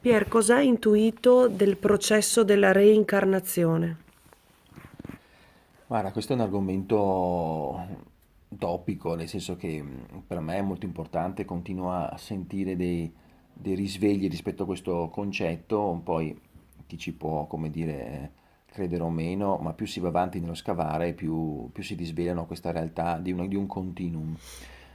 Pier, cosa hai intuito del processo della reincarnazione? Guarda, questo è un argomento topico, nel senso che per me è molto importante, continuo a sentire dei risvegli rispetto a questo concetto, poi chi ci può, come dire, credere o meno, ma più si va avanti nello scavare, più si risvegliano questa realtà di un continuum.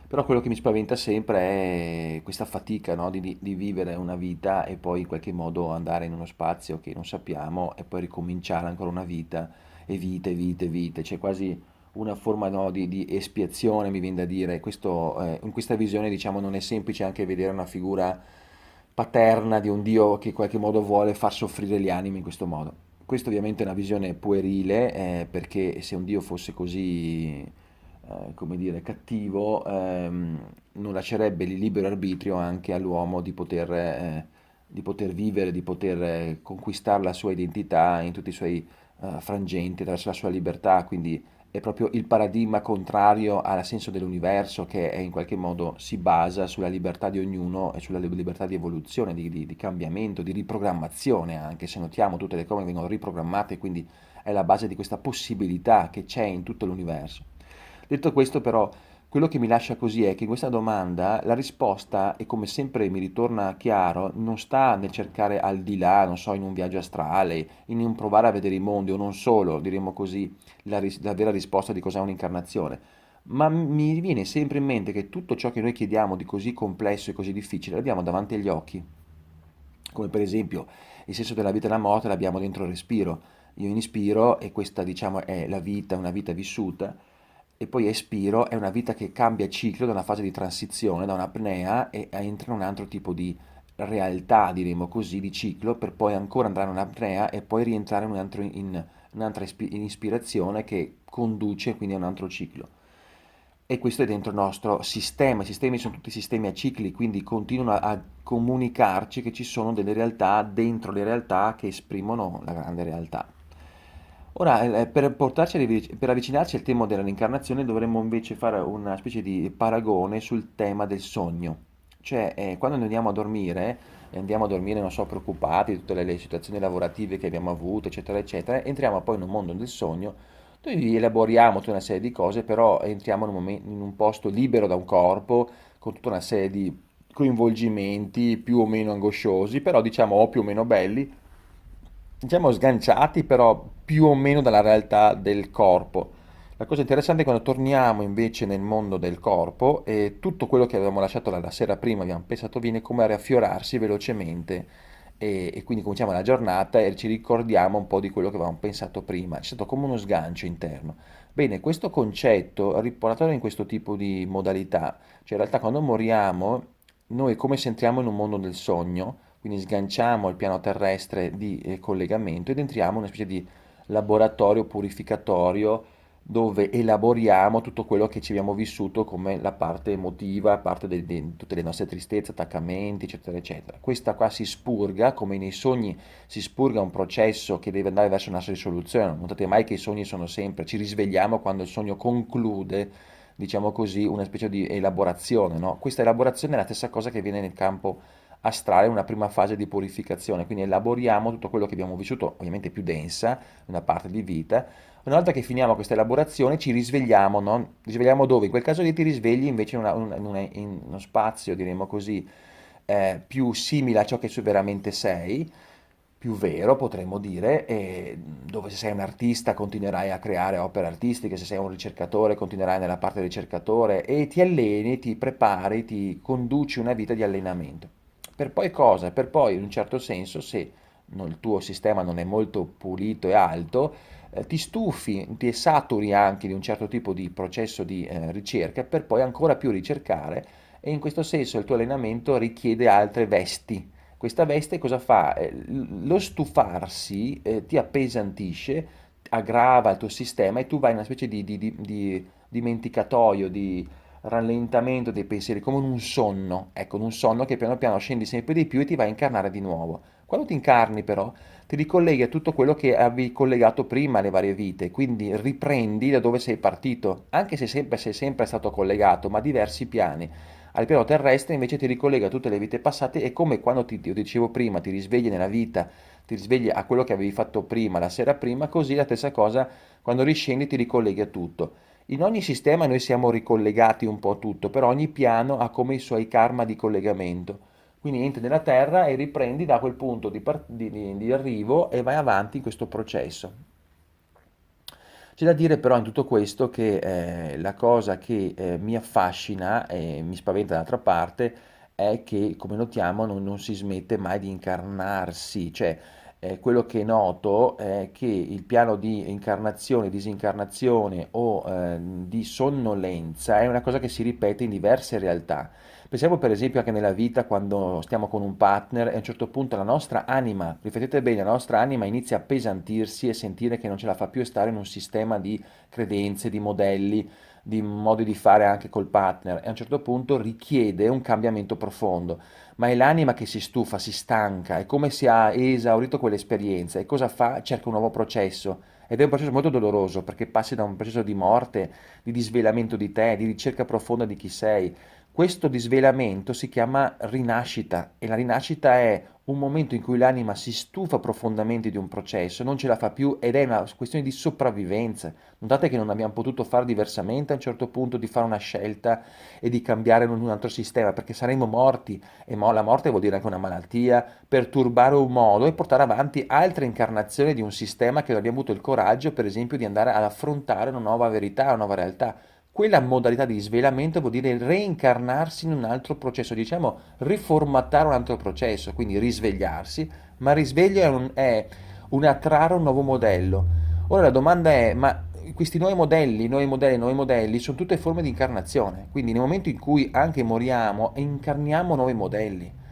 Però quello che mi spaventa sempre è questa fatica, no, di vivere una vita e poi in qualche modo andare in uno spazio che non sappiamo e poi ricominciare ancora una vita e vite, vite, vite. C'è quasi una forma, no, di espiazione, mi viene da dire. In questa visione, diciamo, non è semplice anche vedere una figura paterna di un Dio che in qualche modo vuole far soffrire gli animi in questo modo. Questo ovviamente è una visione puerile, perché se un Dio fosse così, come dire, cattivo, non lascerebbe il libero arbitrio anche all'uomo di poter vivere, di poter conquistare la sua identità in tutti i suoi frangenti, attraverso la sua libertà, quindi è proprio il paradigma contrario al senso dell'universo che in qualche modo si basa sulla libertà di ognuno e sulla libertà di evoluzione, di cambiamento, di riprogrammazione anche, se notiamo tutte le cose vengono riprogrammate, quindi è la base di questa possibilità che c'è in tutto l'universo. Detto questo però, quello che mi lascia così è che in questa domanda la risposta, e come sempre mi ritorna chiaro, non sta nel cercare al di là, non so, in un viaggio astrale, in un provare a vedere i mondi, o non solo, diremmo così, la vera risposta di cos'è un'incarnazione, ma mi viene sempre in mente che tutto ciò che noi chiediamo di così complesso e così difficile l'abbiamo davanti agli occhi, come per esempio il senso della vita e la morte l'abbiamo dentro il respiro. Io inspiro e questa diciamo è la vita, una vita vissuta, e poi espiro è una vita che cambia ciclo da una fase di transizione, da un'apnea e entra in un altro tipo di realtà, diremo così, di ciclo, per poi ancora andare in un'apnea e poi rientrare in un'altra ispirazione che conduce quindi a un altro ciclo. E questo è dentro il nostro sistema. I sistemi sono tutti sistemi a cicli, quindi continuano a comunicarci che ci sono delle realtà dentro le realtà che esprimono la grande realtà. Ora, per avvicinarci al tema della reincarnazione dovremmo invece fare una specie di paragone sul tema del sogno. Cioè, quando noi andiamo a dormire, e andiamo a dormire, non so, preoccupati di tutte le situazioni lavorative che abbiamo avuto, eccetera, eccetera, entriamo poi in un mondo del sogno, dove elaboriamo tutta una serie di cose, però entriamo in un posto libero da un corpo, con tutta una serie di coinvolgimenti più o meno angosciosi, però diciamo o più o meno belli, diciamo sganciati però più o meno dalla realtà del corpo. La cosa interessante è quando torniamo invece nel mondo del corpo e tutto quello che avevamo lasciato la sera prima, abbiamo pensato, viene come a riaffiorarsi velocemente e quindi cominciamo la giornata e ci ricordiamo un po' di quello che avevamo pensato prima. C'è stato come uno sgancio interno. Bene, questo concetto, riportatelo in questo tipo di modalità, cioè in realtà quando moriamo noi è come se entriamo in un mondo del sogno, quindi sganciamo il piano terrestre di collegamento ed entriamo in una specie di laboratorio purificatorio dove elaboriamo tutto quello che ci abbiamo vissuto come la parte emotiva, parte di tutte le nostre tristezze, attaccamenti, eccetera, eccetera. Questa qua si spurga, come nei sogni si spurga un processo che deve andare verso una risoluzione. Non notate mai che i sogni sono sempre, ci risvegliamo quando il sogno conclude, diciamo così, una specie di elaborazione, no? Questa elaborazione è la stessa cosa che viene nel campo astrale, una prima fase di purificazione, quindi elaboriamo tutto quello che abbiamo vissuto, ovviamente più densa, una parte di vita. Una volta che finiamo questa elaborazione ci risvegliamo, no? Risvegliamo dove? In quel caso lì ti risvegli invece in uno spazio, diremmo così, più simile a ciò che tu veramente sei, più vero potremmo dire, e dove se sei un artista continuerai a creare opere artistiche, se sei un ricercatore continuerai nella parte ricercatore e ti alleni, ti prepari, ti conduci una vita di allenamento. Per poi cosa? Per poi in un certo senso, se il tuo sistema non è molto pulito e alto, ti stufi, ti saturi anche di un certo tipo di processo di ricerca per poi ancora più ricercare e in questo senso il tuo allenamento richiede altre vesti. Questa veste cosa fa? Lo stufarsi ti appesantisce, aggrava il tuo sistema e tu vai in una specie di dimenticatoio, di rallentamento dei pensieri, come in un sonno, ecco, in un sonno che piano piano scendi sempre di più e ti vai a incarnare di nuovo. Quando ti incarni però ti ricolleghi a tutto quello che avevi collegato prima alle varie vite, quindi riprendi da dove sei partito, anche se sempre, sei sempre stato collegato, ma a diversi piani. al piano terrestre invece ti ricollega a tutte le vite passate, e come quando io dicevo prima, ti risvegli nella vita, ti risvegli a quello che avevi fatto prima, la sera prima, così la stessa cosa quando riscendi ti ricolleghi a tutto. In ogni sistema noi siamo ricollegati un po' a tutto, però ogni piano ha come i suoi karma di collegamento. Quindi entri nella Terra e riprendi da quel punto di arrivo e vai avanti in questo processo. C'è da dire però in tutto questo che la cosa che mi affascina e mi spaventa d'altra parte è che, come notiamo, non si smette mai di incarnarsi, cioè quello che noto è che il piano di incarnazione, disincarnazione o di sonnolenza è una cosa che si ripete in diverse realtà. Pensiamo per esempio anche nella vita quando stiamo con un partner e a un certo punto la nostra anima, riflettete bene, la nostra anima inizia a appesantirsi e sentire che non ce la fa più e stare in un sistema di credenze, di modelli, di modi di fare anche col partner e a un certo punto richiede un cambiamento profondo. Ma è l'anima che si stufa, si stanca, è come se ha esaurito quell'esperienza e cosa fa? Cerca un nuovo processo. Ed è un processo molto doloroso perché passi da un processo di morte, di disvelamento di te, di ricerca profonda di chi sei. Questo disvelamento si chiama rinascita e la rinascita è un momento in cui l'anima si stufa profondamente di un processo, non ce la fa più ed è una questione di sopravvivenza. Notate che non abbiamo potuto fare diversamente a un certo punto di fare una scelta e di cambiare in un altro sistema perché saremmo morti e la morte vuol dire anche una malattia, perturbare un modo e portare avanti altre incarnazioni di un sistema che non abbiamo avuto il coraggio, per esempio, di andare ad affrontare una nuova verità, una nuova realtà. Quella modalità di svelamento vuol dire reincarnarsi in un altro processo, diciamo riformattare un altro processo, quindi risvegliarsi, ma il risveglio un attrarre un nuovo modello. Ora la domanda è, ma questi nuovi modelli sono tutte forme di incarnazione, quindi nel momento in cui anche moriamo, incarniamo nuovi modelli.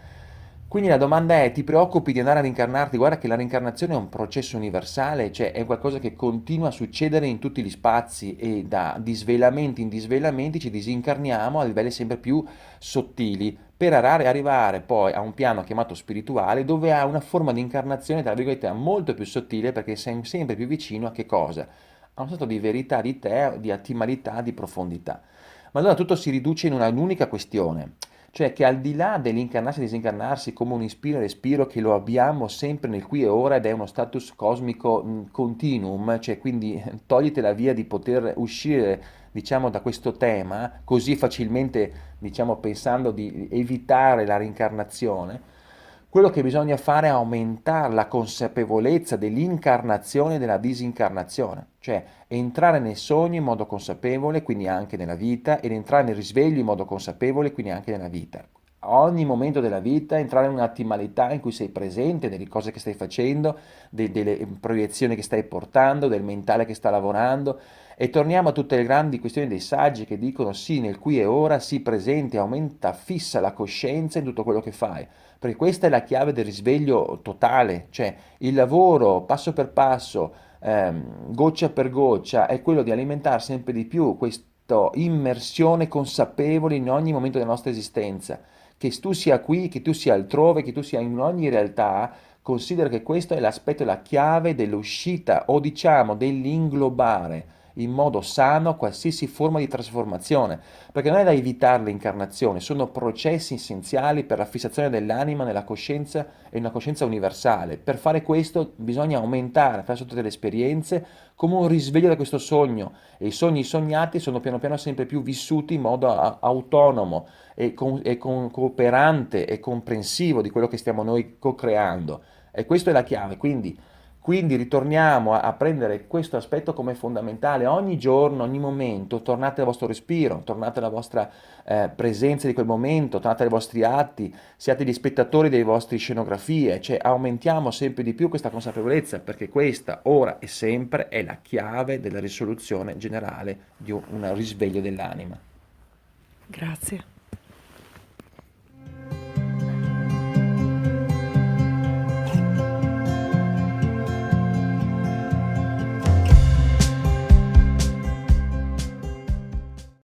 Quindi la domanda è, ti preoccupi di andare a rincarnarti? Guarda che la rincarnazione è un processo universale, cioè è qualcosa che continua a succedere in tutti gli spazi e da disvelamenti in disvelamenti ci disincarniamo a livelli sempre più sottili per arrivare poi a un piano chiamato spirituale dove ha una forma di incarnazione, tra virgolette, molto più sottile perché sei sempre più vicino a che cosa? A uno stato di verità di te, di attimalità, di profondità. Ma allora tutto si riduce in una unica questione, cioè che al di là dell'incarnarsi e disincarnarsi come un ispiro e respiro che lo abbiamo sempre nel qui e ora ed è uno status cosmico continuum, cioè quindi togliti la via di poter uscire, diciamo, da questo tema così facilmente, diciamo, pensando di evitare la reincarnazione. Quello che bisogna fare è aumentare la consapevolezza dell'incarnazione e della disincarnazione, cioè entrare nel sogno in modo consapevole, quindi anche nella vita, ed entrare nel risveglio in modo consapevole, quindi anche nella vita. A ogni momento della vita entrare in un'attimalità in cui sei presente delle cose che stai facendo, delle proiezioni che stai portando, del mentale che sta lavorando, e torniamo a tutte le grandi questioni dei saggi che dicono sì, nel qui e ora, sì presente, aumenta, fissa la coscienza in tutto quello che fai, perché questa è la chiave del risveglio totale, cioè il lavoro passo per passo, goccia per goccia, è quello di alimentare sempre di più questa immersione consapevole in ogni momento della nostra esistenza. Che tu sia qui, che tu sia altrove, che tu sia in ogni realtà, considera che questo è l'aspetto, la chiave dell'uscita o diciamo dell'inglobare in modo sano qualsiasi forma di trasformazione, perché non è da evitare l'incarnazione, sono processi essenziali per la fissazione dell'anima nella coscienza e una coscienza universale. Per fare questo bisogna aumentare attraverso tutte le esperienze come un risveglio da questo sogno e i sogni sognati sono piano piano sempre più vissuti in modo autonomo e cooperante e comprensivo di quello che stiamo noi co-creando. E questa è la chiave, quindi ritorniamo a prendere questo aspetto come fondamentale. Ogni giorno, ogni momento, tornate al vostro respiro, tornate alla vostra presenza di quel momento, tornate ai vostri atti, siate gli spettatori delle vostre scenografie, cioè aumentiamo sempre di più questa consapevolezza, perché questa, ora e sempre, è la chiave della risoluzione generale di un risveglio dell'anima. Grazie.